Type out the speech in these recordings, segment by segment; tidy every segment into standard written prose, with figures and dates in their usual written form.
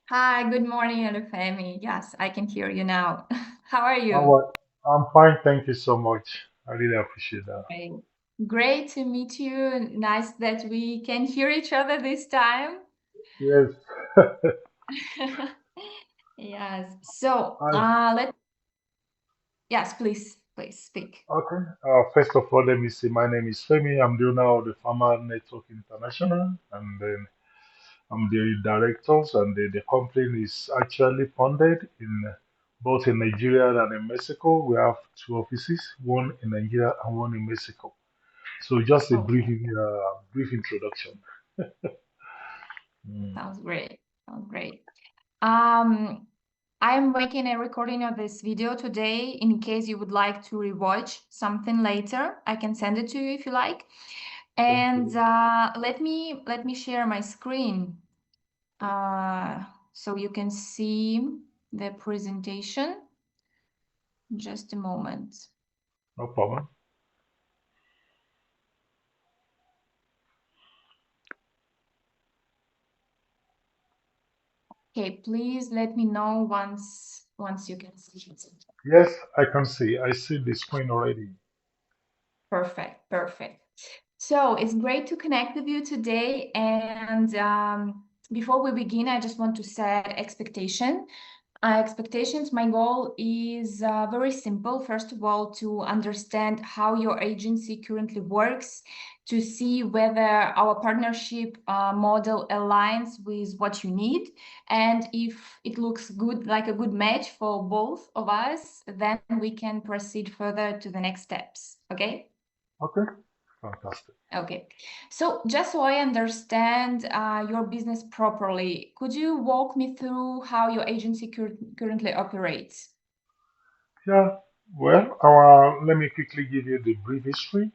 Hi, good morning, Olufemi. Yes, I can hear you now. How are How you? are- I'm fine, thank you so much. I really appreciate that. Great. Great to meet you. Nice that we can hear each other this time. Yes, Yes. So, I, yes, please speak. okay. First of all, let me say my name is Femi. I'm the owner of the Farmer Network International, and then I'm the directors, and the company is actually funded in both in Nigeria and in Mexico. We have two offices, one in Nigeria and one in Mexico. So just a Okay, brief introduction. Mm. sounds great. Sounds great. Um, I'm making a recording of this video today in case you would like to rewatch something later. I can send it to you if you like. Thank And you. let me share my screen so you can see the presentation. Just a moment. No problem. Okay, please let me know once you can see it. Yes, I can see. I see the screen already. Perfect, perfect. So it's great to connect with you today. And before we begin, I just want to set expectation. Expectations, my goal is very simple. First of all, to understand how your agency currently works, to see whether our partnership model aligns with what you need. And if it looks good, like a good match for both of us, then we can proceed further to the next steps. Okay? Okay, fantastic. Okay. So just so I understand your business properly, could you walk me through how your agency currently operates? Yeah, well, let me quickly give you the brief history.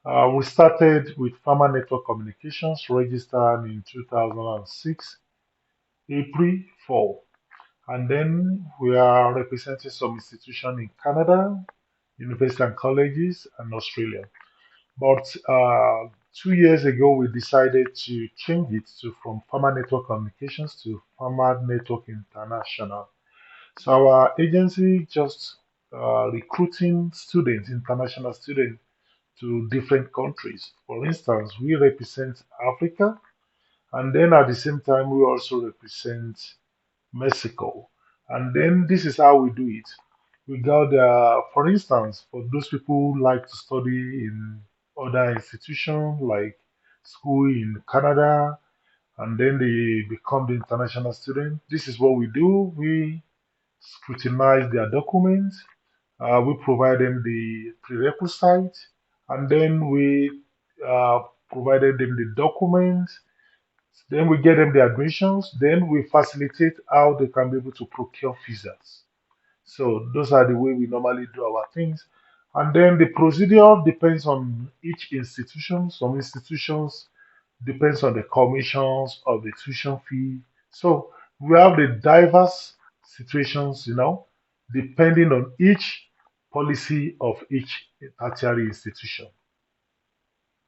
We started with Farmer Network Communications, registered in 2006, April 4. And then we are representing some institutions in Canada, universities and colleges, and Australia. But 2 years ago, we decided to change it to from Farmer Network Communications to Farmer Network International. So our agency just recruiting students, international students to different countries. For instance, we represent Africa, and then at the same time, we also represent Mexico. And then this is how we do it. We got, for instance, for those people who like to study in other institutions like school in Canada, and then they become the international student. This is what we do. We scrutinize their documents. We provide them the prerequisite, and then we provided them the documents. Then we get them the admissions. Then we facilitate how they can be able to procure visas. So those are the way we normally do our things. And then the procedure depends on each institution. Some institutions depends on the commissions of the tuition fee. So we have the diverse situations, depending on each policy of each tertiary institution.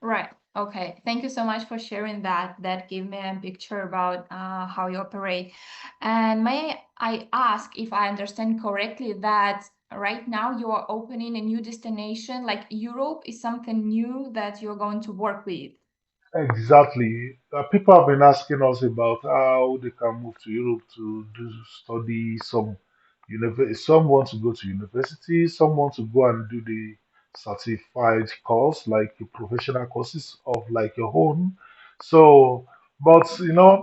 Right. Okay. Thank you so much for sharing that. That gave me a picture about how you operate. And may I ask if I understand correctly that right now you are opening a new destination, like Europe is something new that you're going to work with. Exactly. People have been asking us about how they can move to Europe to do study. Some want to go to university. Some want to go and do the certified course, like the professional courses of like your own. So, but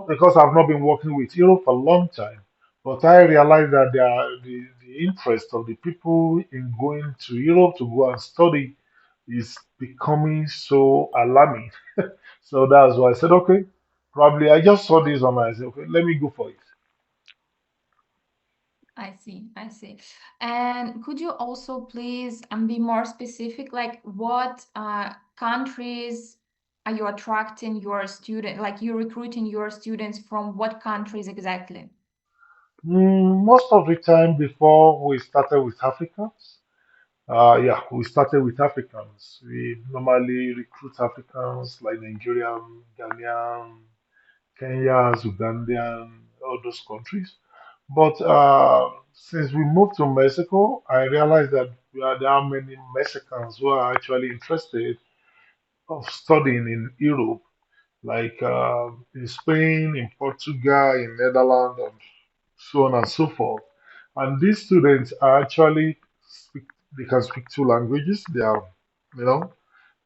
because I've not been working with Europe for a long time, but I realize that the interest of the people in going to Europe to go and study is becoming so alarming. So that's why I said, okay, probably I just saw this online. I said, okay, let me go for it. I see, I see. And could you also please be more specific, like what countries are you attracting your student, like you're recruiting your students from what countries exactly? Most of the time before we started with Africans, yeah, we started with Africans. We normally recruit Africans like Nigerian, Ghanaian, Kenyans, Ugandan, all those countries. But since we moved to Mexico, I realized that there are many Mexicans who are actually interested of studying in Europe, like in Spain, in Portugal, in Netherlands, and so on and so forth. And these students are actually speak, they can speak two languages. They are, you know,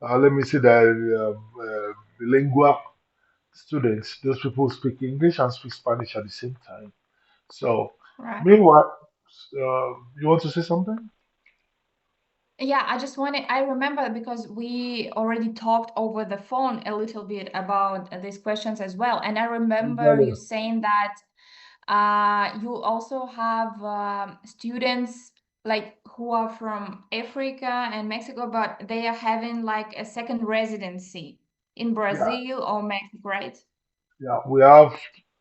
let me say that bilingual students. Those people speak English and speak Spanish at the same time. So, Right. meanwhile, you want to say something? Yeah, I remember because we already talked over the phone a little bit about these questions as well. And I remember Exactly. you saying that you also have students like who are from Africa and Mexico, but they are having like a second residency in Yeah, Brazil or Mexico, right? yeah. We have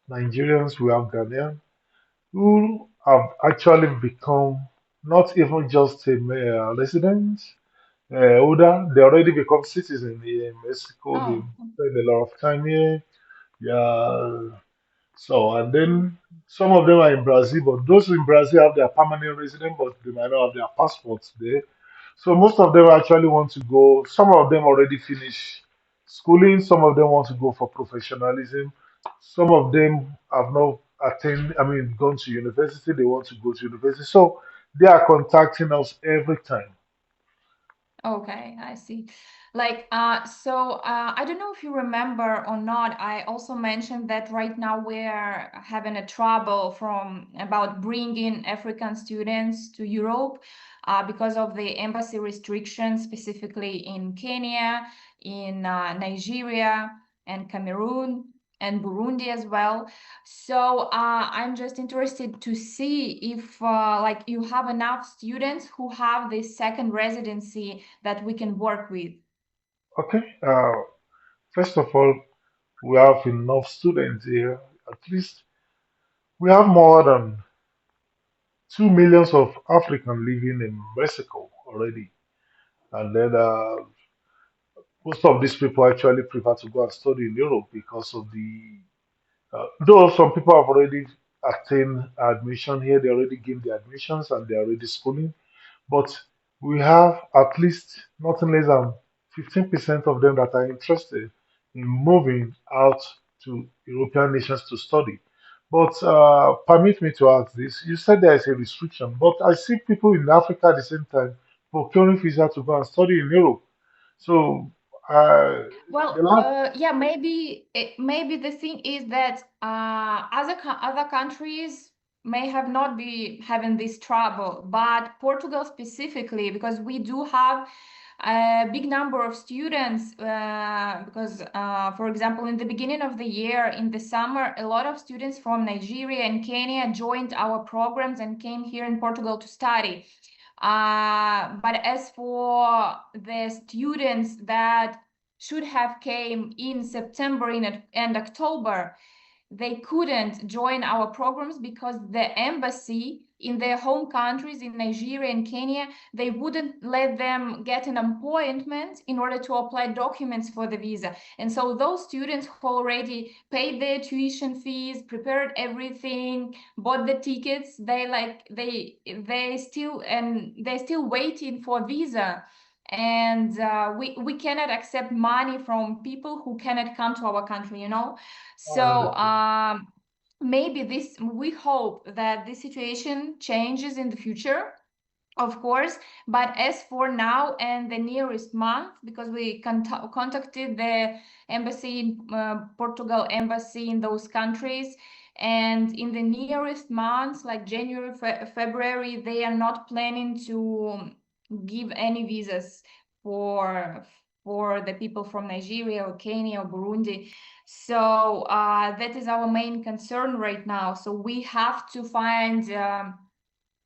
Nigerians, we have Ghanaians who have actually become not even just a resident, older, they already become citizens here in Mexico. They Oh, spend a lot of time here. Yeah. So, and then some of them are in Brazil, but those in Brazil have their permanent residence, but they might not have their passports there. So, most of them actually want to go. Some of them already finish schooling. Some of them want to go for professionalism. Some of them have not gone to university. They want to go to university. So, they are contacting us every time. okay, I see. Like, I don't know if you remember or not. I also mentioned that right now we're having a trouble from about bringing African students to Europe, because of the embassy restrictions, specifically in Kenya, in Nigeria, and Cameroon, and Burundi as well. So I'm just interested to see if like you have enough students who have this second residency that we can work with. Okay. First of all, we have enough students here. At least we have more than 2 millions of Africans living in Mexico already. And then most of these people actually prefer to go and study in Europe because of though some people have already attained admission here, they already gained the admissions and they're already schooling. But we have at least nothing less than 15% of them that are interested in moving out to European nations to study. But permit me to ask this. You said there is a restriction, but I see people in Africa at the same time procuring visa to go and study in Europe. So uh, the Well, last, yeah, maybe the thing is that other countries may have not be having this trouble, but Portugal specifically, because we do have a big number of students. Because, for example, in the beginning of the year, in the summer, a lot of students from Nigeria and Kenya joined our programs and came here in Portugal to study. But as for the students that should have came in September and October, they couldn't join our programs because the embassy in their home countries in Nigeria and Kenya, they wouldn't let them get an appointment in order to apply documents for the visa. And so those students who already paid their tuition fees, prepared everything, bought the tickets, they're still waiting for visa. And we cannot accept money from people who cannot come to our country, you know. I So understand. maybe we hope that this situation changes in the future, of course. But as for now and the nearest month, because we contacted the embassy in Portugal embassy in those countries, and in the nearest months, like January, February, they are not planning to give any visas for the people from Nigeria or Kenya or Burundi. So that is our main concern right now. So we have to find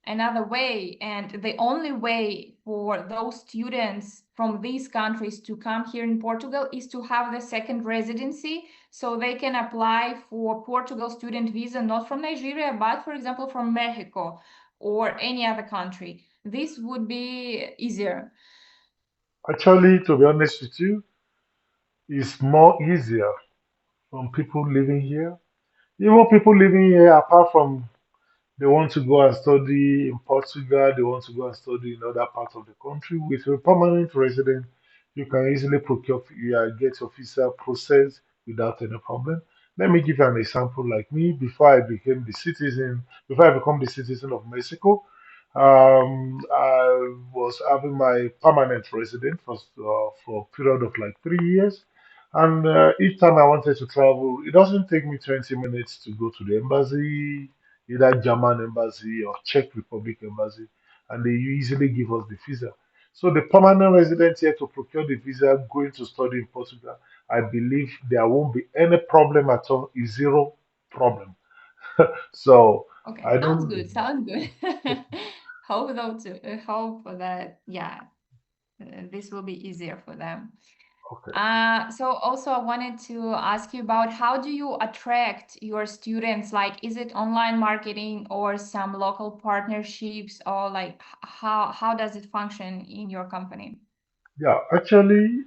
another way. And the only way for those students from these countries to come here in Portugal is to have the second residency, so they can apply for Portugal student visa, not from Nigeria, but for example, from Mexico or any other country. This would be easier. Actually, to be honest with you, it's more easier from people living here. Even people living here, apart from they want to go and study in Portugal, they want to go and study in other parts of the country. With a permanent resident, you can easily procure, get your visa processed without any problem. Let me give you an example. Like me, before I become the citizen of Mexico, I was having my permanent resident for a period of like 3 years. And each time I wanted to travel, it doesn't take me 20 minutes to go to the embassy, either German embassy or Czech Republic embassy, and they easily give us the visa. So the permanent resident here to procure the visa going to study in Portugal, I believe there won't be any problem at all. Is zero problem. So Okay, I sounds don't. good. Sounds good. Hope though to hope that yeah, this will be easier for them. Okay. So also I wanted to ask you about how do you attract your students? Like, is it online marketing or some local partnerships, or like how does it function in your company? Yeah, actually,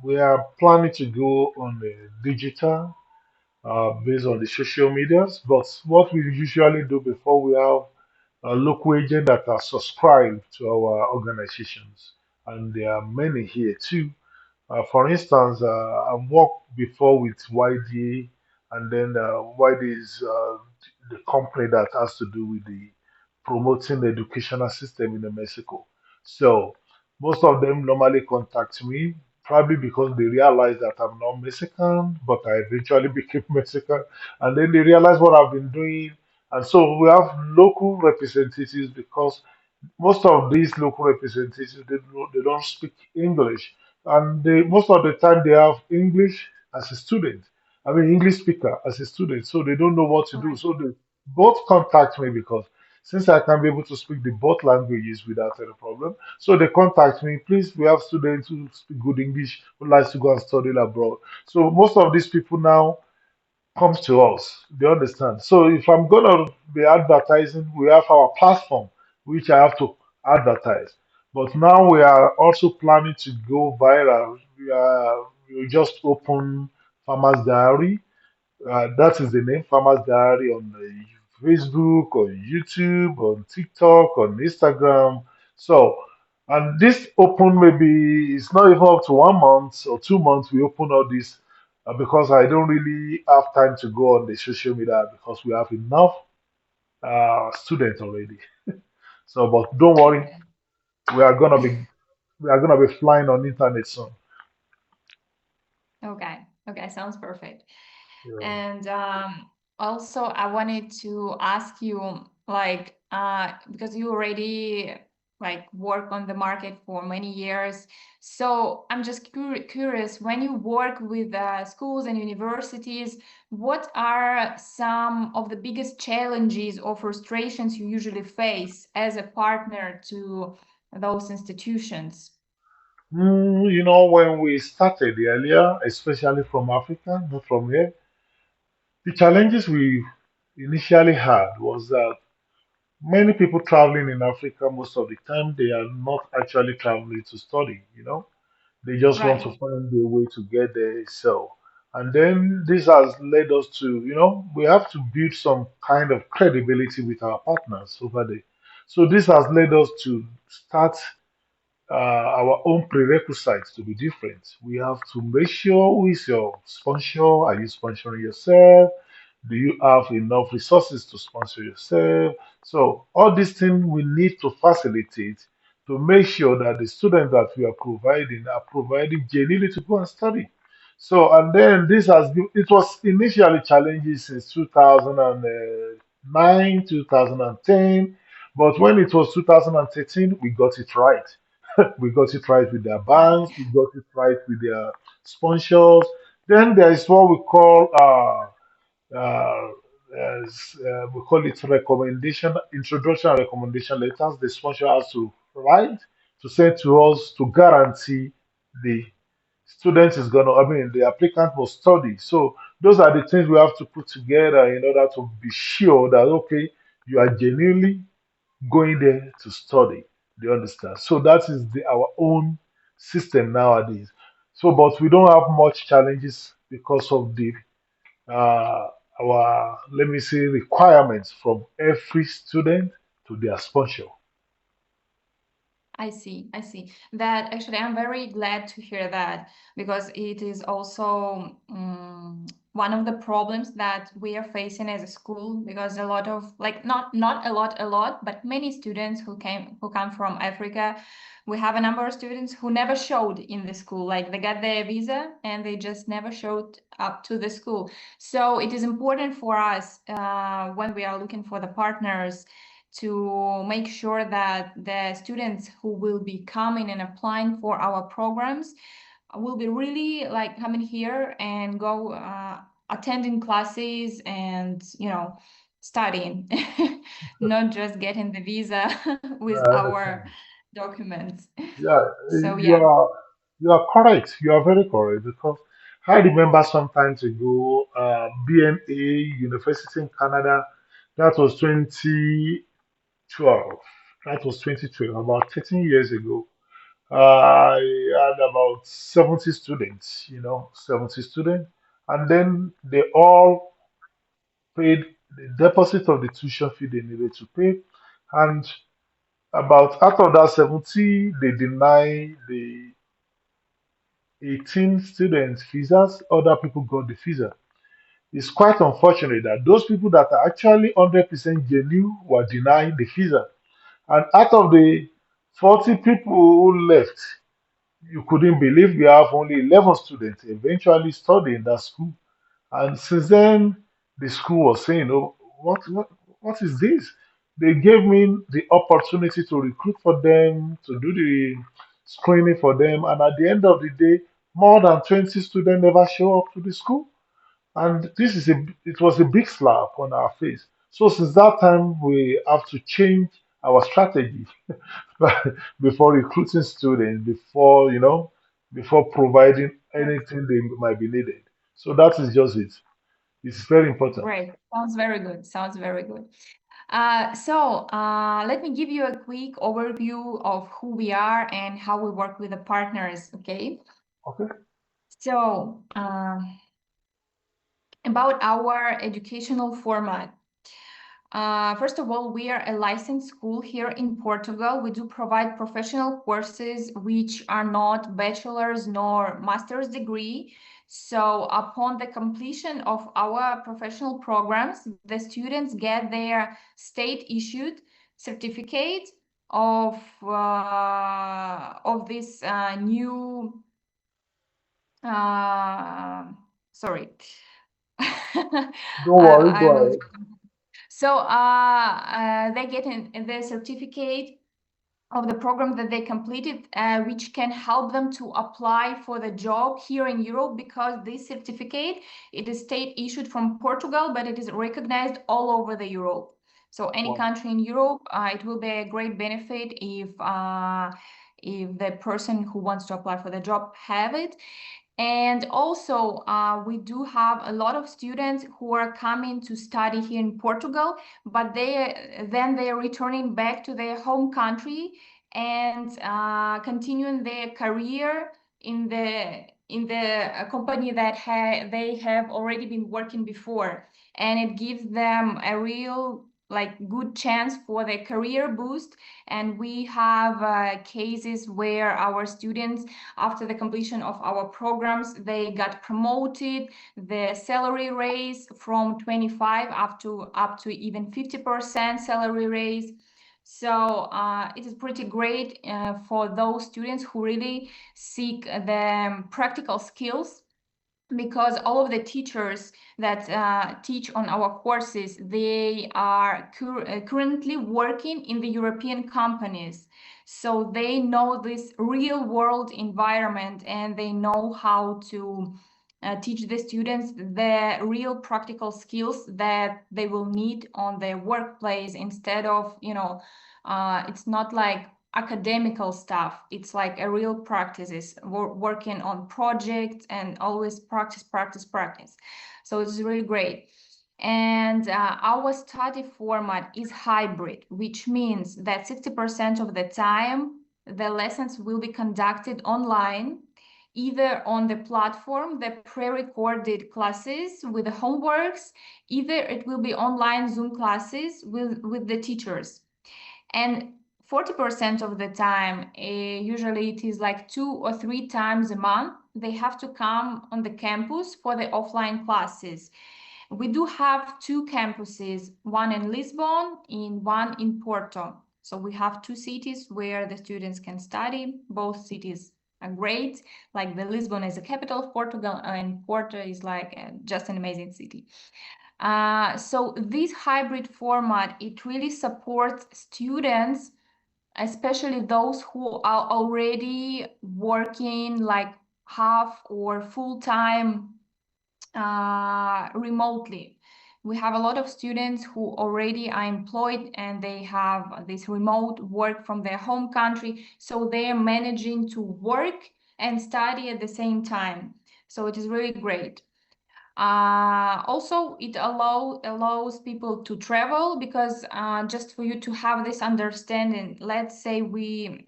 we are planning to go on the digital based on the social medias. But what we usually do before we have local agents that are subscribed to our organizations, and there are many here too. For instance, I've worked before with YDA, and then YDA is the company that has to do with the promoting the educational system in Mexico. So most of them normally contact me, probably because they realize that I'm not Mexican, but I eventually became Mexican, and then they realize what I've been doing. And so we have local representatives because most of these local representatives they don't speak English, and most of the time they have English as a student. I mean English speaker as a student, so they don't know what to do. Right. So they both contact me because since I can be able to speak the both languages without any problem, so they contact me. Please, we have students who speak good English who likes to go and study abroad. So most of these people now comes to us. They understand. So if I'm gonna be advertising, we have our platform which I have to advertise. But now we are also planning to go viral. We just open Farmers Diary, that is the name, Farmers Diary, on Facebook, on YouTube, on TikTok, on Instagram. So, and this open maybe it's not even up to 1 month or 2 months. We open all this because I don't really have time to go on the social media because we have enough students already. So, but don't worry, Okay. we are gonna be we are gonna be flying on internet soon. Okay. Okay. Sounds perfect. Yeah. And also, I wanted to ask you, like, because you already like work on the market for many years, so I'm just curious, when you work with schools and universities, what are some of the biggest challenges or frustrations you usually face as a partner to those institutions? When we started earlier, especially from Africa, not from here, the challenges we initially had was that many people traveling in Africa, most of the time, they are not actually traveling to study, they just want to Right. find a way to get there. So, and then this has led us to, we have to build some kind of credibility with our partners over there. So, this has led us to start our own prerequisites to be different. We have to make sure who is your sponsor. Are you sponsoring yourself? Do you have enough resources to sponsor yourself? So all these things we need to facilitate to make sure that the students that we are providing genuinely to go and study. So and then this has been it was initially challenging since 2009, 2010, but when it was 2013, we got it right. We got it right with their Right. banks, we got it right with their sponsors. Then there is what we call we call it recommendation, introduction and recommendation letters. The sponsor has to write to send to us to guarantee the student is gonna, I mean, the applicant will study. So those are the things we have to put together in order to be sure that okay, you are genuinely going there to study. Do you understand? So that is our own system nowadays. So, but we don't have much challenges because of the uh, let me say, requirements from every student to their sponsor. I see. I see. That actually, I'm very glad to hear that because it is also one of the problems that we are facing as a school because a lot of like not a lot, but many students who come from Africa, we have a number of students who never showed in the school. Like they got their visa and they just never showed up to the school. So it is important for us when we are looking for the partners to make sure that the students who will be coming and applying for our programs will be really like coming here and go attending classes and studying, not just getting the visa with I our understand. documents. Yeah, So you yeah. are you are correct. You are very correct because I remember some time ago, BNA University in Canada. That was 2012. That was 2012, about 13 years ago. I had about 70 students, 70 students, and then they all paid the deposit of the tuition fee they needed to pay, and about out of that 70, they deny the 18 students visas, other people got the visa. It's quite unfortunate that those people that are actually 100% genuine were denied the visa. And out of the 40 people who left, you couldn't believe we have only 11 students eventually studying in that school. And since then, the school was saying, "Oh, what is this?" They gave me the opportunity to recruit for them, to do the screening for them, and at the end of the day, more than 20 students never show up to the school. And it was a big slap on our face. So since that time, we have to change our strategy before recruiting students, before providing anything they might be needed. So that is just it. It's very important. Great. Sounds very good. Sounds very good. Let me give you a quick overview of who we are and how we work with the partners, okay? Okay. So, about our educational format. First of all, we are a licensed school here in Portugal. We do provide professional courses which are not bachelor's nor master's degree. So upon the completion of our professional programs, the students get their state-issued certificate of this new sorry. Don't worry, I go will. ahead. So they get the certificate of the program that they completed, which can help them to apply for the job here in Europe because this certificate, it is state issued from Portugal, but it is recognized all over the Europe. So any Wow. country in Europe, it will be a great benefit if the person who wants to apply for the job have it. And also, we do have a lot of students who are coming to study here in Portugal, but they are returning back to their home country and continuing their career in the company that they have already been working before, and it gives them a real like good chance for their career boost. And we have cases where our students, after the completion of our programs, they got promoted, the salary raise from 25 up to even 50% salary raise. So it is pretty great for those students who really seek the practical skills, because all of the teachers that teach on our courses, they are currently working in the European companies. So they know this real world environment and they know how to teach the students the real practical skills that they will need on their workplace, instead of, it's not like academical stuff. It's like a real practices, working on projects and always practice, practice, practice. So it's really great. And our study format is hybrid, which means that 60% of the time the lessons will be conducted online either on the platform, the pre-recorded classes with the homeworks, either it will be online Zoom classes with the teachers. And 40% of the time, usually it is like 2 or 3 times a month, they have to come on the campus for the offline classes. We do have two campuses, one in Lisbon and one in Porto. So we have two cities where the students can study. Both cities are great. Like the Lisbon is the capital of Portugal, and Porto is like just an amazing city. So this hybrid format, it really supports students, especially those who are already working like half or full time remotely. We have a lot of students who already are employed and they have this remote work from their home country. So they are managing to work and study at the same time. So it is really great. Also, it allows people to travel because just for you to have this understanding, let's say we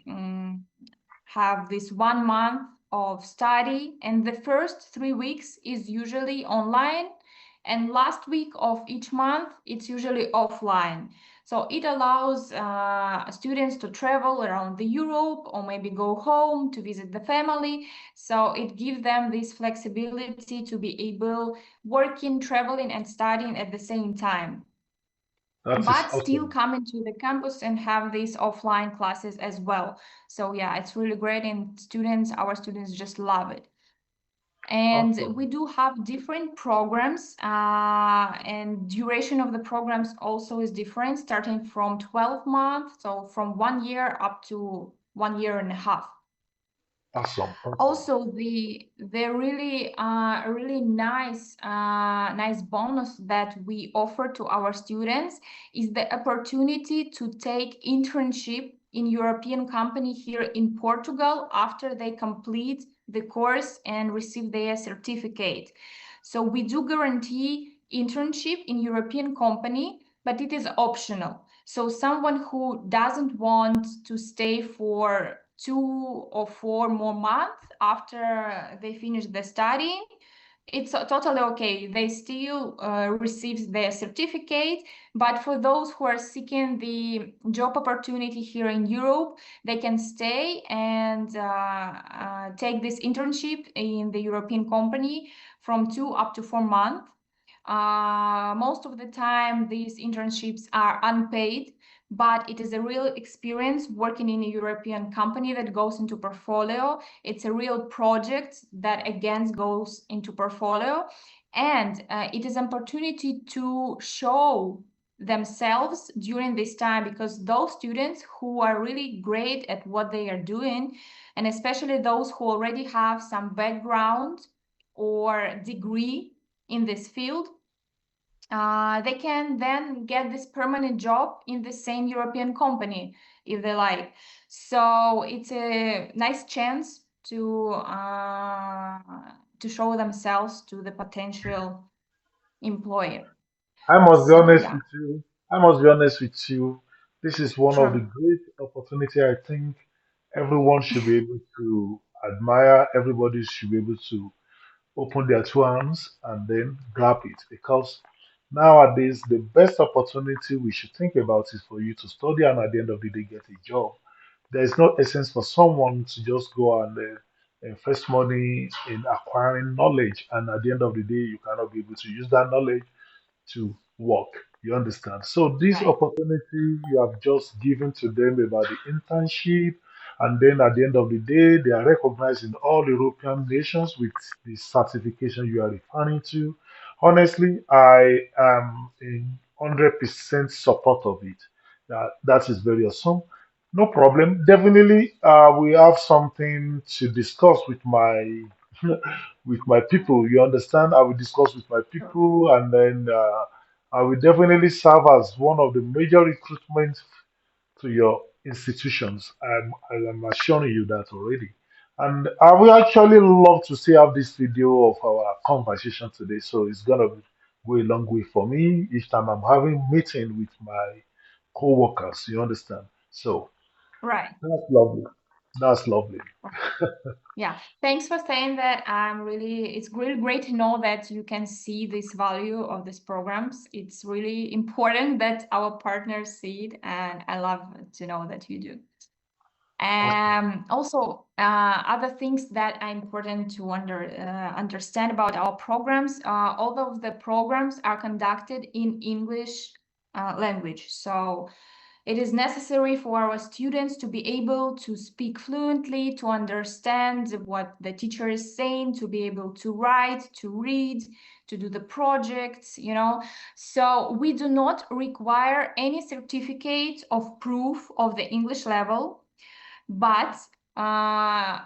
have this 1 month of study, and the first 3 weeks is usually online, and last week of each month it's usually offline. So it allows students to travel around the Europe or maybe go home to visit the family. So it gives them this flexibility to be able working, traveling, and studying at the same time, That is but still awesome. coming to the campus and have these offline classes as well. So yeah, it's really great, and our students just love it. And Awesome. we do have different programs, and duration of the programs also is different, starting from 12 months, so from 1 year up to 1 year and a half. Awesome. Awesome. Also, the really nice bonus that we offer to our students is the opportunity to take internship in European company here in Portugal after they complete the course and receive their certificate. So we do guarantee internship in European company, but it is optional. So someone who doesn't want to stay for 2 or 4 more months after they finish the study, it's totally okay. They still receive their certificate, but for those who are seeking the job opportunity here in Europe, they can stay and take this internship in the European company from 2 up to 4 months. Most of the time, these internships are unpaid, but it is a real experience working in a European company that goes into portfolio. It's a real project that again goes into portfolio, and it is an opportunity to show themselves during this time, because those students who are really great at what they are doing, and especially those who already have some background or degree in this field, they can then get this permanent job in the same European company if they like. So it's a nice chance to show themselves to the potential employer. I must be So honest yeah, with you. I must be honest with you. This is one of the sure. great opportunity I think everyone should be able to admire. Everybody should be able to open their two arms and then grab it, because nowadays the best opportunity we should think about is for you to study and at the end of the day get a job. There is no essence for someone to just go and invest money in acquiring knowledge, and at the end of the day you cannot be able to use that knowledge to work. You understand? So this Right. opportunity you have just given to them about the internship, and then at the end of the day, they are recognized in all European nations with the certification you are referring to. Honestly, I am in 100% support of it. That is very awesome. No problem. Definitely, we have something to discuss with my with my people. You understand? I will discuss with my Sure. people, and then I will definitely serve as one of the major recruitment to your institutions. I am assuring you that already. And I will actually love to see have this video of our conversation today. So it's gonna go a long way for me each time I'm having meeting with my co-workers. You understand? So Right. that's lovely. That's lovely. Yeah, thanks for saying that. It's really great to know that you can see this value of these programs. It's really important that our partners see it, and I love to know that you do. Awesome. Also, other things that are important to understand about our programs, all of the programs are conducted in English language. So it is necessary for our students to be able to speak fluently, to understand what the teacher is saying, to be able to write, to read, to do the projects, you know. So we do not require any certificate of proof of the English level, but uh,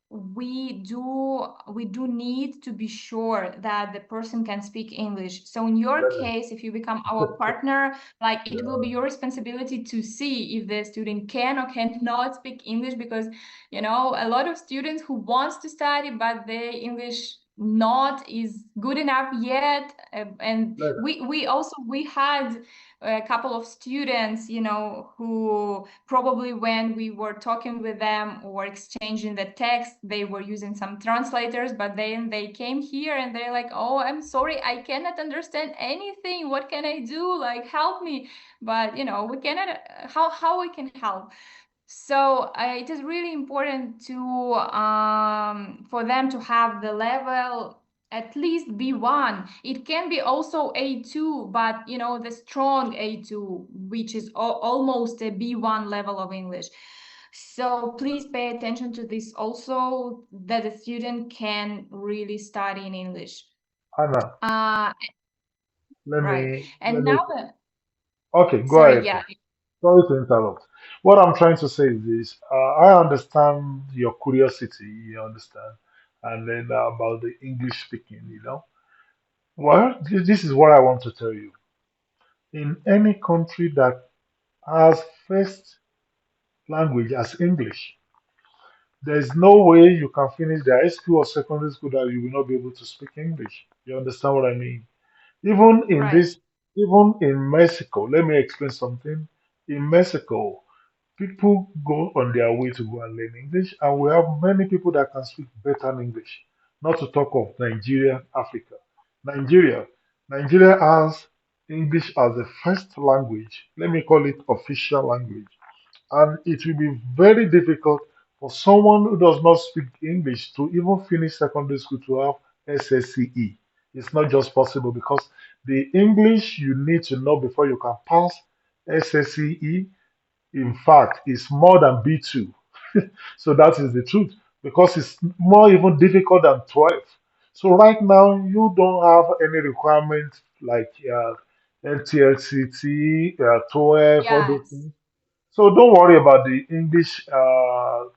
we do need to be sure that the person can speak English. So in your Let me, case, if you become our partner, like it will be yeah, your responsibility to see if the student can or cannot speak English, because you know a lot of students who wants to study but their English not is good enough yet. And let, we had a couple of students, you know, who probably when we were talking with them or exchanging the text, they were using some translators, but then they came here and they're like, oh, I'm sorry, I cannot understand anything. What can I do? Like, help me. But, you know, we cannot, how we can help. So it is really important to for them to have the level at least B1. It can be also A2, but you know the strong A2, which is almost a B1 level of English. So please pay attention to this also, that the student can really study in English. Anna, Uh, let right. me, let And me, now, okay, go sorry, ahead, yeah, please. Sorry to interrupt. What I'm trying to say is this. I understand your curiosity, you understand, and then about the English speaking, you know. Well, this is what I want to tell you. In any country that has first language as English, there's no way you can finish the high school or secondary school that you will not be able to speak English. You understand what I mean? Even in right. this, even in Mexico, let me explain something. In Mexico, people go on their way to go and learn English, and we have many people that can speak better English. Not to talk of Nigeria, Africa. Nigeria, Nigeria has English as the first language. Let me call it official language, and it will be very difficult for someone who does not speak English to even finish secondary school to have SSCE. It's not just possible because the English you need to know before you can pass SSCE, in fact, is more than B2. So that is the truth because it's more even difficult than 12. So right now, you don't have any requirement like NTLCT, 12, all those Yes. things. So don't worry about the English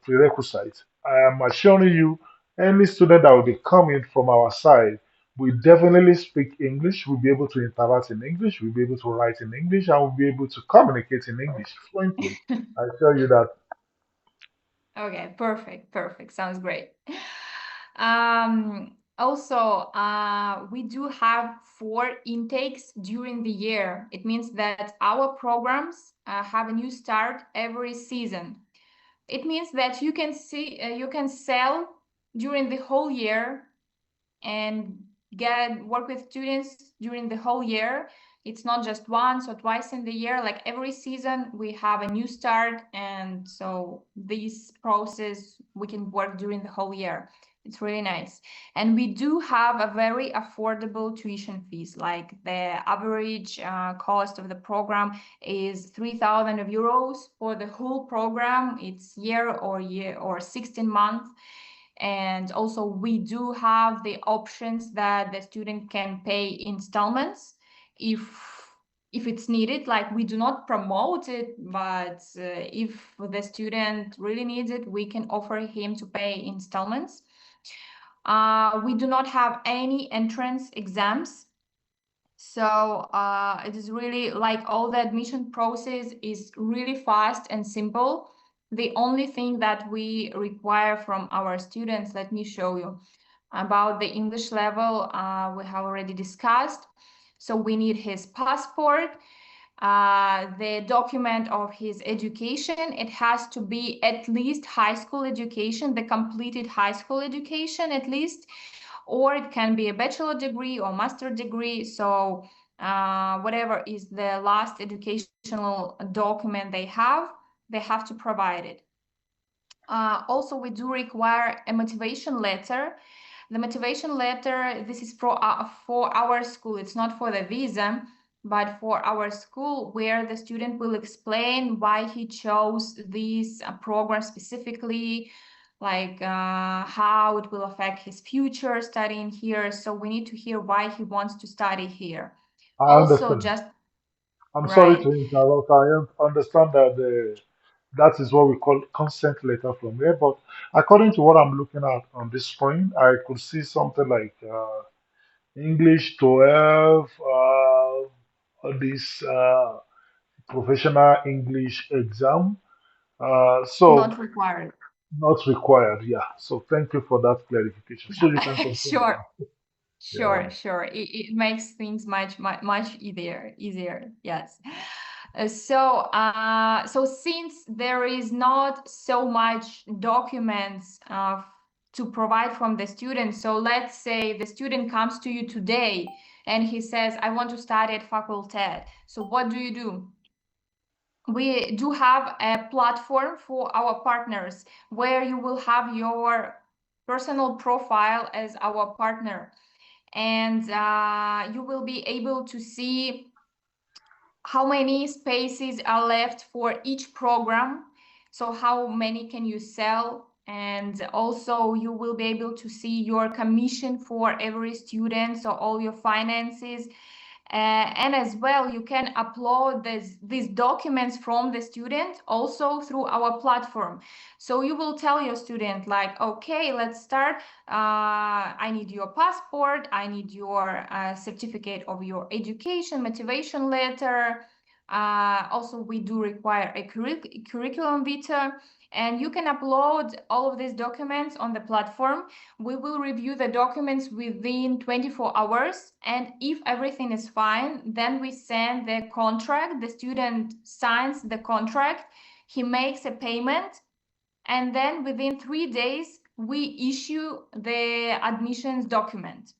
prerequisite. I am assuring you, any student that will be coming from our side will definitely speak English, will be able to interact in English, will be able to write in English, and will be able to communicate in English fluently. I tell you that. Okay, perfect, perfect. Sounds great. Also, we do have 4 intakes during the year. It means that our programs have a new start every season. It means that you can sell during the whole year and get work with students during the whole year. It's not just once or twice in the year. Like every season, we have a new start, and so this process we can work during the whole year. It's really nice, and we do have a very affordable tuition fees. Like the average cost of the program is 3,000 euros for the whole program. It's year or 16 months, and also we do have the options that the student can pay installments if it's needed. Like we do not promote it, but if the student really needs it, we can offer him to pay installments. We do not have any entrance exams, so it is really like all the admission process is really fast and simple. The only thing that we require from our students, let me show you. About the English level, we have already discussed. So we need his passport. the document of his education. It has to be at least high school education, the completed high school education at least, or it can be a bachelor degree or master degree. So whatever is the last educational document they have to provide it. Also, we do require a motivation letter. The motivation letter, this is for our school. It's not for the visa, but for our school, where the student will explain why he chose this program specifically, like how it will affect his future studying here. So we need to hear why he wants to study here. I Also, understand. just I'm sorry right, to interrupt. I understand that that is what we call consent letter from here. But according to what I'm looking at on this screen, I could see something like English 12, this professional English exam. So not required. not required. Yeah. So thank you for that clarification. So you can Yeah, continue sure. now. Yeah. Sure, sure. It makes things much easier. Yes. So since there is not so much documents to provide from the student, so let's say the student comes to you today and he says, I want to study at facultad. So what do? We do have a platform for our partners where you will have your personal profile as our partner, and you will be able to see how many spaces are left for each program, so how many can you sell, and also you will be able to see your commission for every student, so all your finances. And as well, you can upload these documents from the student also through our platform. So you will tell your student like, okay, let's start. I need your passport. I need your certificate of your education, motivation letter. Also, we do require a curriculum vitae, and you can upload all of these documents on the platform. We will review the documents within 24 hours, and if everything is fine, then we send the contract. The student signs the contract, he makes a payment, and then within 3 days, we issue the admissions document.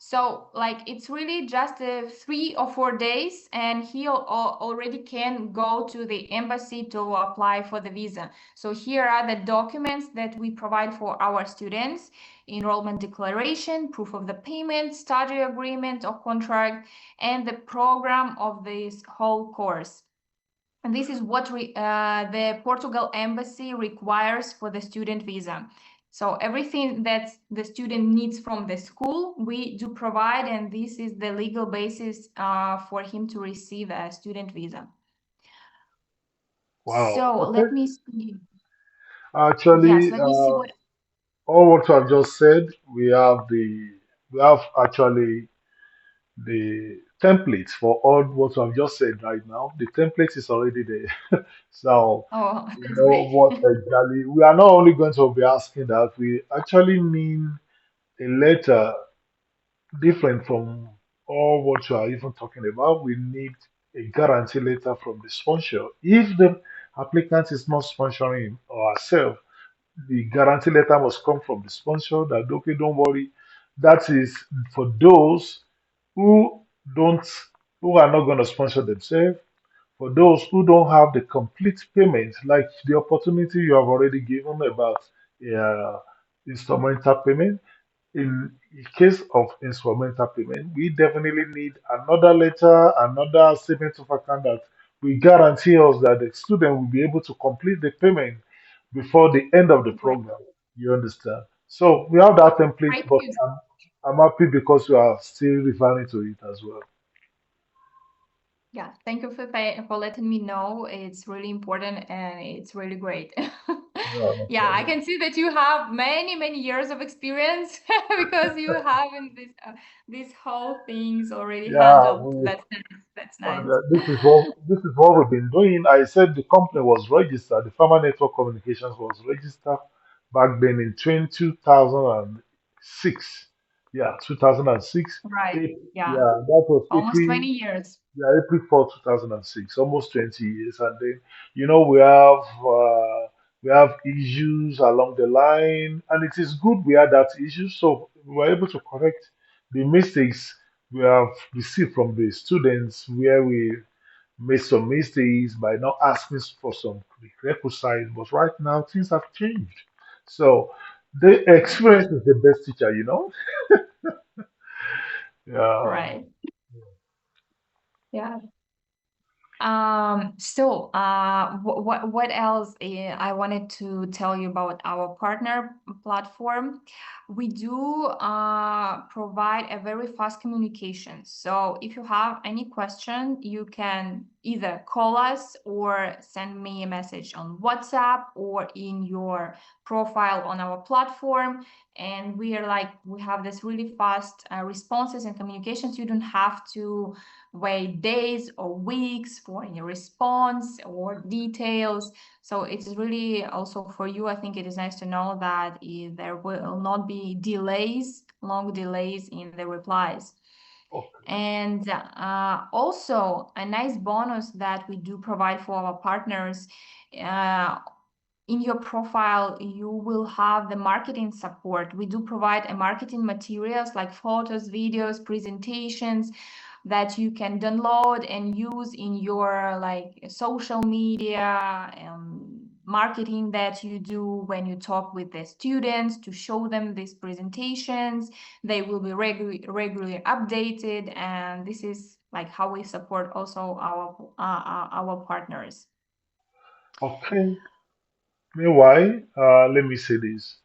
So, like, it's really just 3 or 4 days, and he already can go to the embassy to apply for the visa. So, here are the documents that we provide for our students: enrollment declaration, proof of the payment, study agreement or contract, and the program of this whole course. And this is what the Portugal embassy requires for the student visa. So everything that the student needs from the school, we do provide, and this is the legal basis for him to receive a student visa. Wow. So Okay. let me see. Yes, Actually, let me see what. all what you have just said, we have actually the templates for all what you have just said right now. The template is already there. So Oh, we that's know great. what exactly we are not only going to be asking that, we actually mean a letter different from all what you are even talking about. We need a guarantee letter from the sponsor. If the applicant is not sponsoring him or herself, the guarantee letter must come from the sponsor that, okay, don't worry. That is for those who don't, who are not going to sponsor themselves. For those who don't have the complete payment, like the opportunity you have already given about uh, instrumental payment, in case of instrumental payment, we definitely need another letter, another statement of account that will guarantee us that the student will be able to complete the payment before the end of the Great, program. You understand? So we have that template, great but news. I'm happy because you are still referring to it as well. Yeah, thank you for letting me know. It's really important and it's really great. No, no Yeah, I problem. can see that you have many years of experience because you have in these whole things already Yeah, handled. That's nice. That's nice. this is what we've been doing. I said the company was registered. The Farmer Network Communications was registered back then in 2006. Yeah, 2006. Right. Yeah. Yeah, that was Almost April. 20 years. Yeah, April 4th, 2006, almost 20 years. And then, we have issues along the line, and it is good we had that issue, so we were able to correct the mistakes we have received from the students where we made some mistakes by not asking for some prerequisite. But right now, things have changed. So the experience is the best teacher. Yeah. Right. Yeah. What else I wanted to tell you about our partner platform? We do provide a very fast communication. So if you have any question, you can either call us or send me a message on WhatsApp or in your profile on our platform. And we have this really fast responses and communications. You don't have to wait days or weeks for any response or details. So it's really also for you, I think it is nice to know that there will not be delays, long delays in the replies. Okay. And also a nice bonus that we do provide for our partners. Uh, in your profile, you will have the marketing support. We do provide a marketing materials like photos, videos, presentations that you can download and use in your like social media marketing that you do when you talk with the students to show them these presentations. They will be regularly updated, and this is like how we support also our partners. Okay. Meanwhile, let me say this.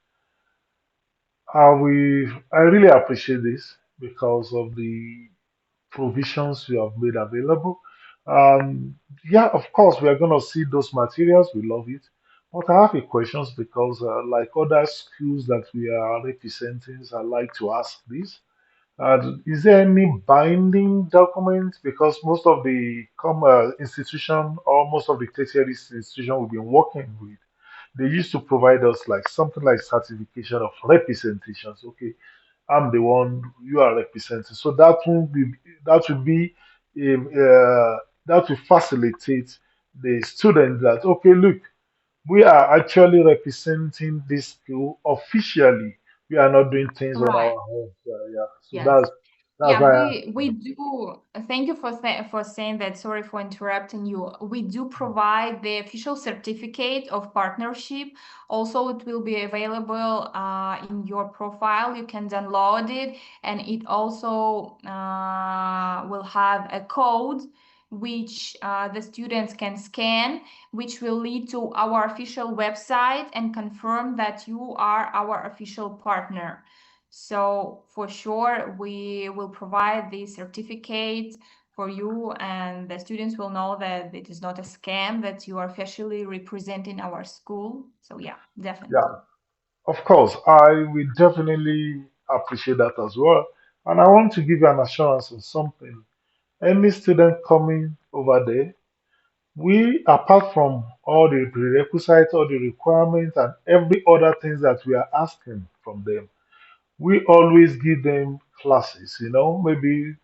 I really appreciate this because of the provisions you have made available. Yeah, of course, we are going to see those materials. We love it. But I have a questions because, like other schools that we are representing, I like to ask this. Is there any binding document? Because most of the institution or most of the tertiary institution we've been working with, they used to provide us like something like certification of representations. Okay, I'm the one you are representing. So that will be that will facilitate the student that okay, look, we are actually representing this school officially. We are not doing things on Right. our own. Yeah. So Yes. that's Yeah, why. we do. Thank you for saying that. Sorry for interrupting you. We do provide the official certificate of partnership. Also, it will be available in your profile. You can download it, and it also will have a code which the students can scan, which will lead to our official website and confirm that you are our official partner. So for sure, we will provide the certificate for you, and the students will know that it is not a scam, that you are officially representing our school. So yeah, Yeah, definitely. of course, I will definitely appreciate that as well. And I want to give you an assurance on something. Any student coming over there, we, apart from all the prerequisites, all the requirements, and every other things that we are asking from them, we always give them classes, maybe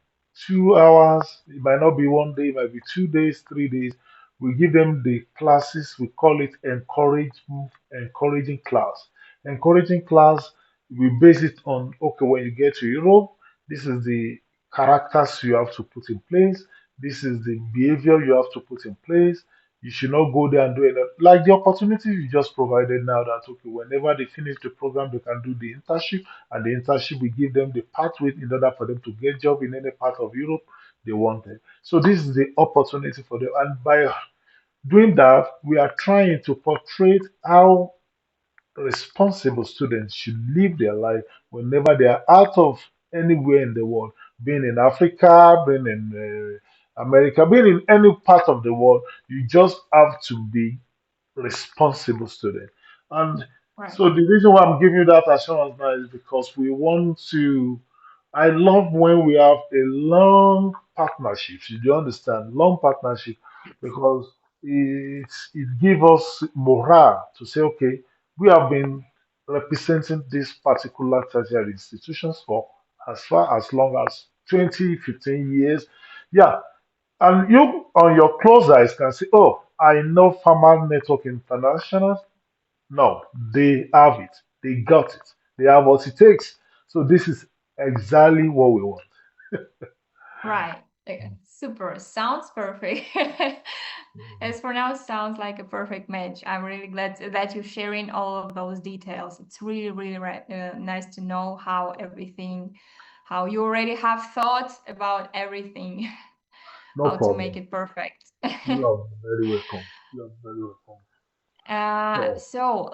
2 hours. It might not be one day, it might be 2 days, 3 days. We give them the classes. We call it encouraging class. Encouraging class, we base it on okay, when you get to Europe, this is the characters you have to put in place, this is the behavior you have to put in place. You should not go there and do it. Like the opportunity you just provided now that okay, whenever they finish the program, they can do the internship, and the internship will give them the pathway in order for them to get job in any part of Europe they wanted. So this is the opportunity for them. And by doing that, we are trying to portray how responsible students should live their life whenever they are out of anywhere in the world, being in Africa, being in America, being in any part of the world. You just have to be responsible student. And Right. so the reason why I'm giving you that assurance now is because we want to. I love when we have a long partnership. You do understand? Long partnership because it gives us morale to say, okay, we have been representing this particular tertiary institutions for as far as long as 20, 15 years. Yeah. And you on your closed eyes can say, oh, I know Farmer Network International. No, they have it. They got it. They have what it takes. So this is exactly what we want. Right. Okay. Super. Sounds perfect. As for now, sounds like a perfect match. I'm really glad that you're sharing all of those details. It's really, really nice to know how you already have thoughts about everything, No how to problem. make it perfect. You are very welcome. You are very welcome. So, So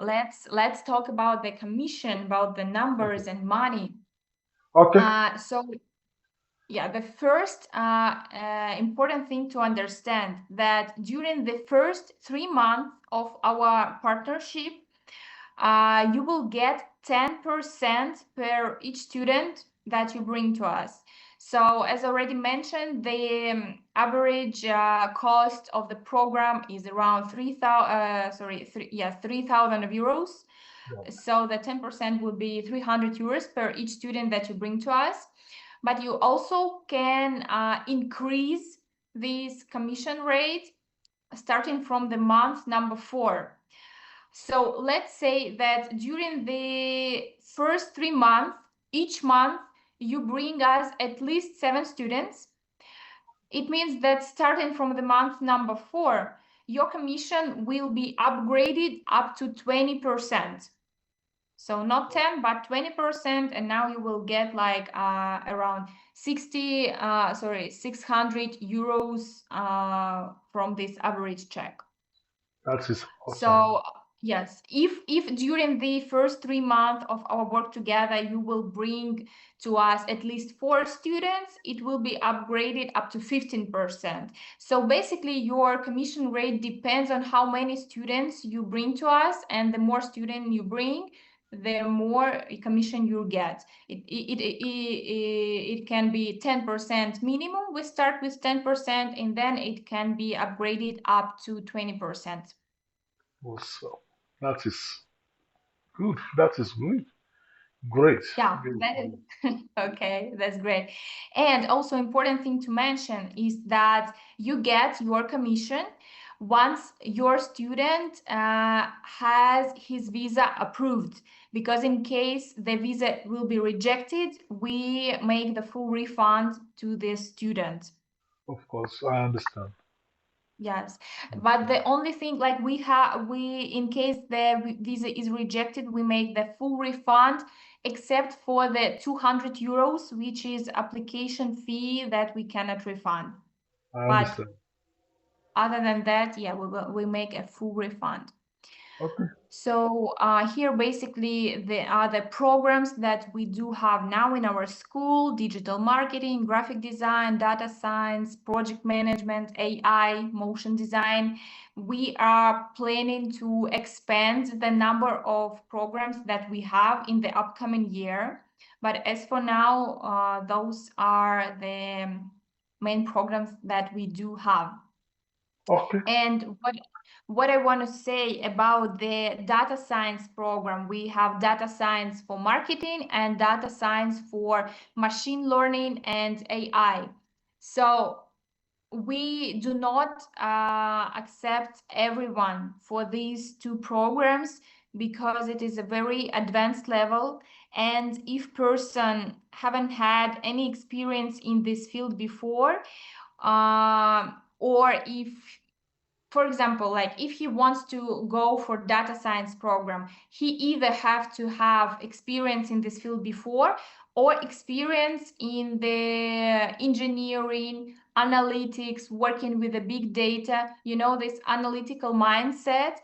let's talk about the commission, about the okay. numbers and money. Okay. So yeah, the first important thing to understand that during the first 3 months of our partnership, you will get 10% per each student that you bring to us. So as already mentioned, the average cost of the program is around 3,000 euros. Yeah, So the 10% will be 300 euros per each student that you bring to us. But you also can increase this commission rate starting from the month number 4. So let's say that during the first 3 months, each month you bring us at least 7 students. It means that starting from the month number 4, your commission will be upgraded up to 20%. So not 10, but 20%, and now you will get like around 600 euros from this average check. that is awesome. So yes, if during the first 3 months of our work together, you will bring to us at least 4 students, it will be upgraded up to 15%. So basically, your commission rate depends on how many students you bring to us, and the more student you bring, the more commission you get. It can be 10% minimum. We start with 10%, and then it can be upgraded up to 20%. Also, that is good. That is good. Great. Yeah, Great. that is okay. That's great. And also important thing to mention is that you get your commission once your student has his visa approved. Because in case the visa will be rejected, we make the full refund to the student. Of course, I understand. Yes, but Understand. the only thing, like we in case the visa is rejected, we make the full refund except for the 200 euros, which is application fee that we cannot refund. I But understand. other than that, yeah, we make a full refund. Okay. So here basically the are the programs that we do have now in our school: digital marketing, graphic design, data science, project management, AI, motion design. We are planning to expand the number of programs that we have in the upcoming year. But as for now, those are the main programs that we do have. Okay. And what I want to say about the data science program, we have data science for marketing and data science for machine learning and AI. So we do not accept everyone for these 2 programs because it is a very advanced level. And if person haven't had any experience in this field before, or if, for example, like if he wants to go for data science program, he either have to have experience in this field before or experience in the engineering, analytics, working with the big data, this analytical mindset,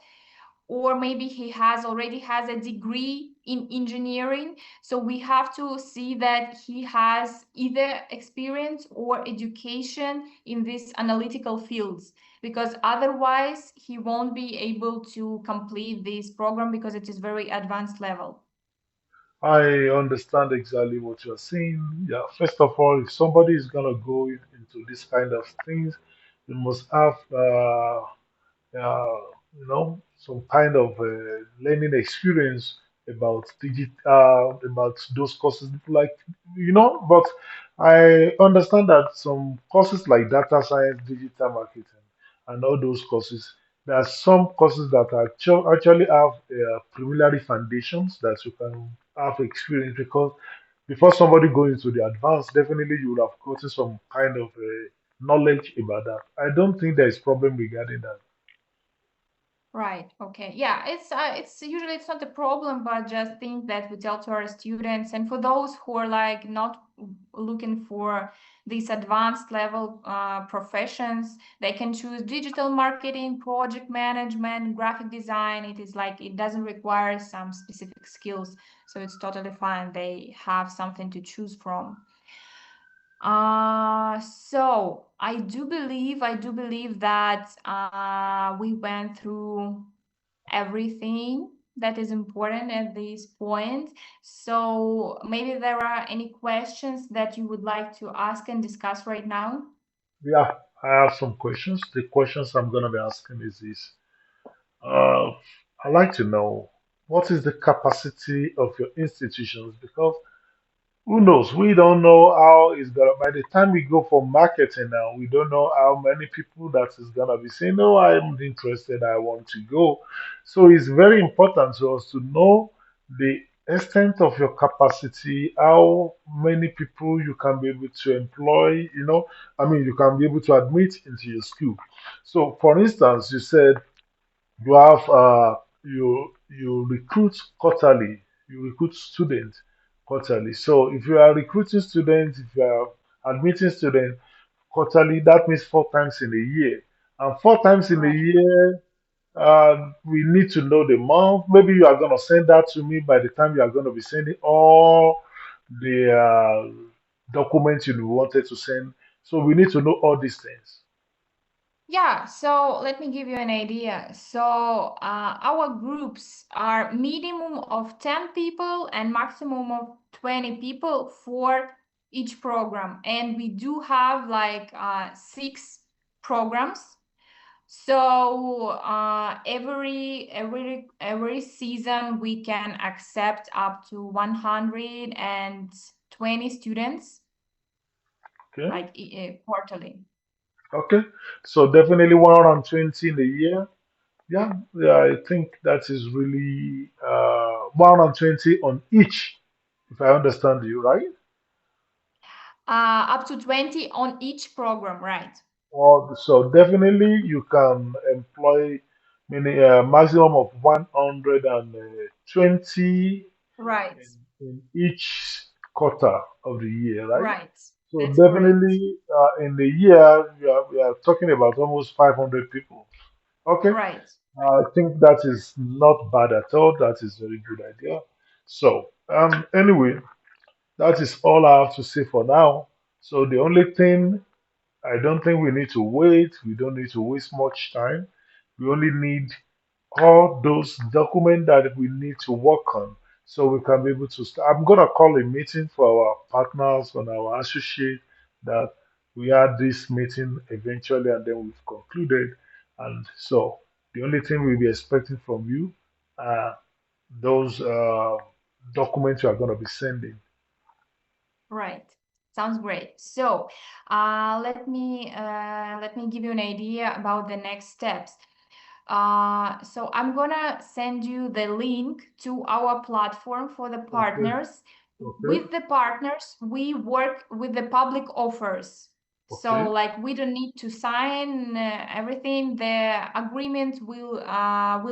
or maybe he has already has a degree in engineering. So we have to see that he has either experience or education in these analytical fields, because otherwise he won't be able to complete this program because it is very advanced level. I understand exactly what you're saying. Yeah. First of all, if somebody is gonna go into this kind of things, you must have, some kind of learning experience about those courses. Like, but I understand that some courses like data science, digital marketing, and all those courses, there are some courses that actually have preliminary foundations that you can have experience, because before somebody going into the advanced, definitely you would have gotten some kind of knowledge about that. I don't think there is problem regarding that. Right. Okay. Yeah, it's usually it's not a problem, but just things that we tell to our students, and for those who are like not looking for these advanced level professions, they can choose digital marketing, project management, graphic design. It is like it doesn't require some specific skills, so it's totally fine. They have something to choose from. So I do believe that we went through everything that is important at this point. So maybe there are any questions that you would like to ask and discuss right now? Yeah, I have some questions. The questions I'm going to be asking is this. Uh, I'd like to know, what is the capacity of your institutions? Because who knows? We don't know how it's gonna. By the time we go for marketing now, we don't know how many people that is gonna be saying, "No, I'm interested. I want to go." So it's very important to us to know the extent of your capacity, how many people you can be able to employ. I mean, you can be able to admit into your school. So, for instance, you said you recruit quarterly, you recruit students quarterly. So if you are recruiting students, if you are admitting students quarterly, that means 4 times in a year. And 4 times in a Right. year, we need to know the month. Maybe you are going to send that to me by the time you are going to be sending all the documents you wanted to send. So we need to know all these things. Yeah, so let me give you an idea. So our groups are minimum of 10 people and maximum of 20 people for each program. And we do have like 6 programs. So every season we can accept up to 120 students, Okay. like quarterly. Okay. So definitely 120 in a year. Yeah, yeah, I think that is really 120 on each, if I understand you right. Up to 20 on each program, right? So definitely you can employ maximum of 120 Right, in each quarter of the year, right? right. So That's correct. definitely in the year we are talking about almost 500 people. Okay. Right, right, I think that is not bad at all. That is very good idea. So, anyway, that is all I have to say for now. So the only thing, I don't think we need to wait. We don't need to waste much time. We only need all those documents that we need to work on so we can be able to start. I'm going to call a meeting for our partners and our associate that we had this meeting eventually and then we've concluded. And so the only thing we'll be expecting from you are those documents you are going to be sending. right. Sounds great. So, let me give you an idea about the next steps. So I'm gonna send you the link to our platform for the Okay, partners. okay, With the partners, we work with the public offers. So okay, like we don't need to sign everything. The agreement will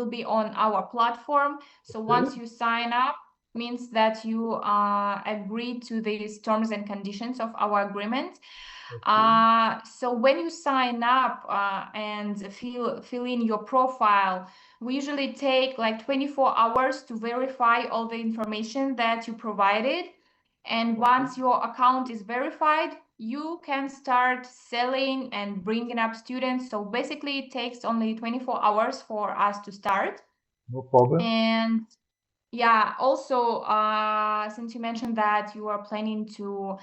be on our platform. So okay, once you sign up, means that you agree to these terms and conditions of our agreement. okay, So when you sign up and fill in your profile, we usually take like 24 hours to verify all the information that you provided. And okay. once your account is verified, you can start selling and bringing up students. So basically, it takes only 24 hours for us to start. No problem. And yeah, also, since you mentioned that you are planning to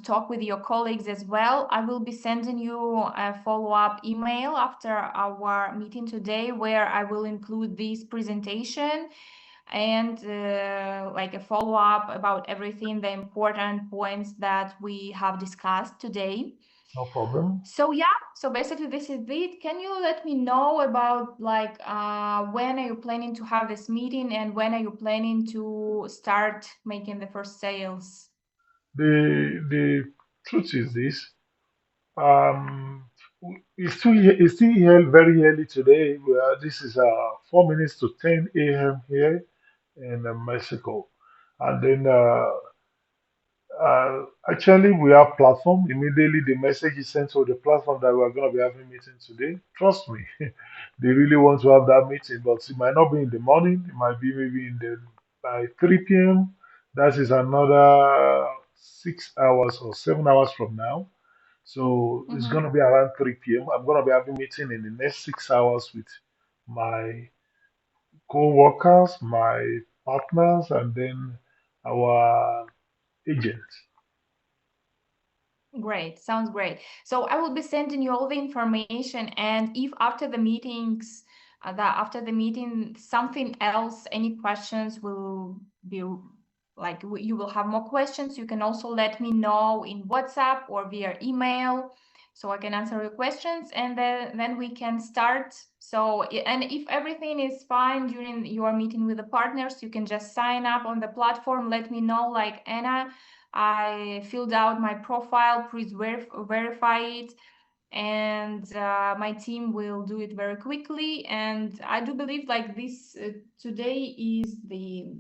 talk with your colleagues as well, I will be sending you a follow-up email after our meeting today, where I will include this presentation and like a follow up about everything, the important points that we have discussed today. No problem. So yeah, so basically this is it. Can you let me know about like when are you planning to have this meeting and when are you planning to start making the first sales? The truth is this. Um, it's still here very early today. This is 4 minutes to 10 a.m. here in Mexico, and then actually we have platform. Immediately the message is sent to the platform that we are going to be having meeting today. Trust me, they really want to have that meeting, but it might not be in the morning. It might be maybe in the by 3 p.m. That is another 6 hours or 7 hours from now. So it's Mm-hmm. going to be around 3 p.m. I'm going to be having meeting in the next 6 hours with my co-workers, my partners, and then our agents. Great, sounds great. So I will be sending you all the information, and if after the meetings, that after the meeting, something else, any questions will be like you will have more questions. You can also let me know in WhatsApp or via email, so I can answer your questions, and then we can start. So and if everything is fine during your meeting with the partners, you can just sign up on the platform. Let me know, like Anna. I filled out my profile, please verify it, and my team will do it very quickly. And I do believe like this today is the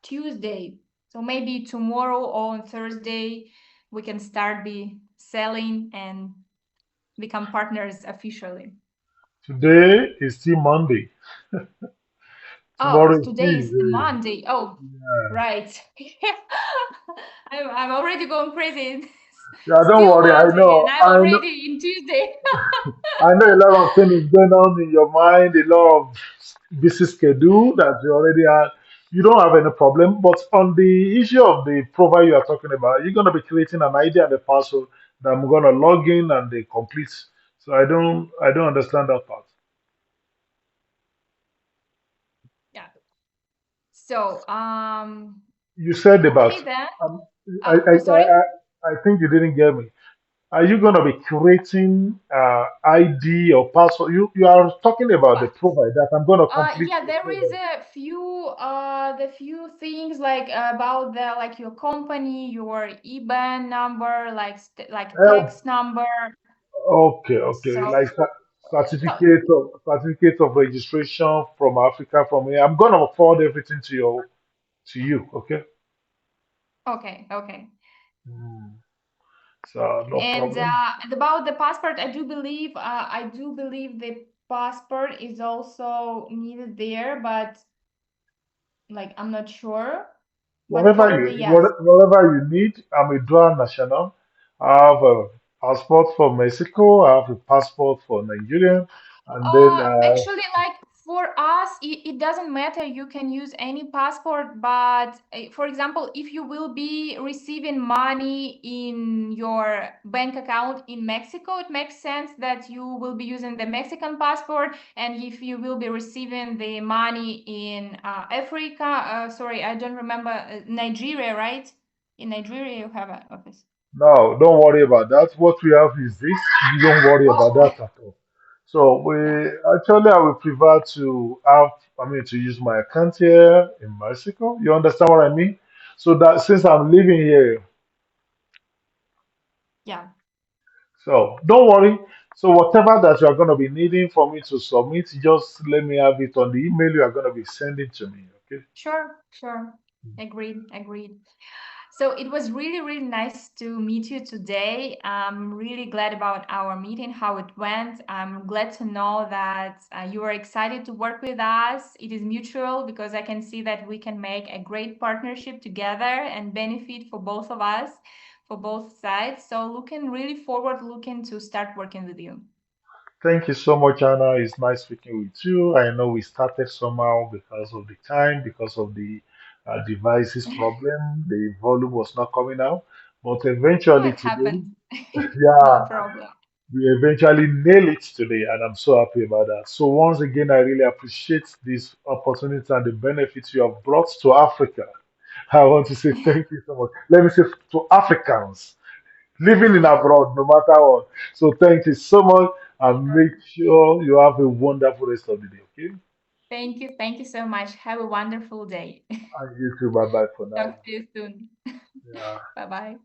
Tuesday, so maybe tomorrow or on Thursday we can start be selling and become partners officially. Today is still Monday. Oh, Tomorrow is today is Tuesday. Monday. Oh, Yeah. right. I'm already going crazy. Yeah, don't Still worry. I Monday, and know. I'm already in Tuesday. I know a lot of things going on in your mind. A lot of busy schedule that you already have. You don't have any problem. But on the issue of the profile you are talking about, you're gonna be creating an ID and a password that I'm gonna log in and they complete. So I don't understand that part. Yeah. So, You said about. okay then. Um, I, I Sorry. I I think you didn't get me. Are you going to be creating ID or password? You are talking about the Uh, profile that I'm going to complete yeah, the there is profile. a few the few things like about the like your company, your IBAN number, like like Oh, tax number. okay, okay. So, Like so certificate of registration from Africa from here. I'm going to forward everything to you. Okay. okay, okay. Hmm. So no And problem. about the passport, I do believe the passport is also needed there, but like I'm not sure, but probably yes. Whatever you need, I'm a dual national. I have a passport for Mexico. I have a passport for Nigeria, and then Actually, like for us, it doesn't matter. You can use any passport, but for example, if you will be receiving money in your bank account in Mexico, it makes sense that you will be using the Mexican passport. And if you will be receiving the money in Africa, sorry, I don't remember, Nigeria, right? In Nigeria, you have an office. no, don't worry about that. What we have is this. You don't worry about Oh, that at all. So yeah. I would prefer to have, I mean, to use my account here in Mexico. You understand what I mean? So that since I'm living here, Yeah. so don't worry. So whatever that you are going to be needing for me to submit, just let me have it on the email you are going to be sending to me. Okay. Sure, sure. Agreed, agreed. So it was really, really nice to meet you today. I'm really glad about our meeting, how it went. I'm glad to know that you are excited to work with us. It is mutual because I can see that we can make a great partnership together and benefit for both of us, for both sides. So looking really forward, looking to start working with you. Thank you so much, Anna. It's nice speaking with you. I know we started somehow because of the time, because of the devices problem. The volume was not coming out, but Oh, eventually it today, happened. yeah, No problem. We eventually nail it today, and I'm so happy about that. So once again, I really appreciate this opportunity and the benefits you have brought to Africa. I want to say thank you so much. Let me say to Africans living in abroad, no matter what. So thank you so much, and make sure you have a wonderful rest of the day. Okay, Thank you. Thank you so much. Have a wonderful day. and you too. Bye bye for now. Talk to you soon. Yeah. Bye bye.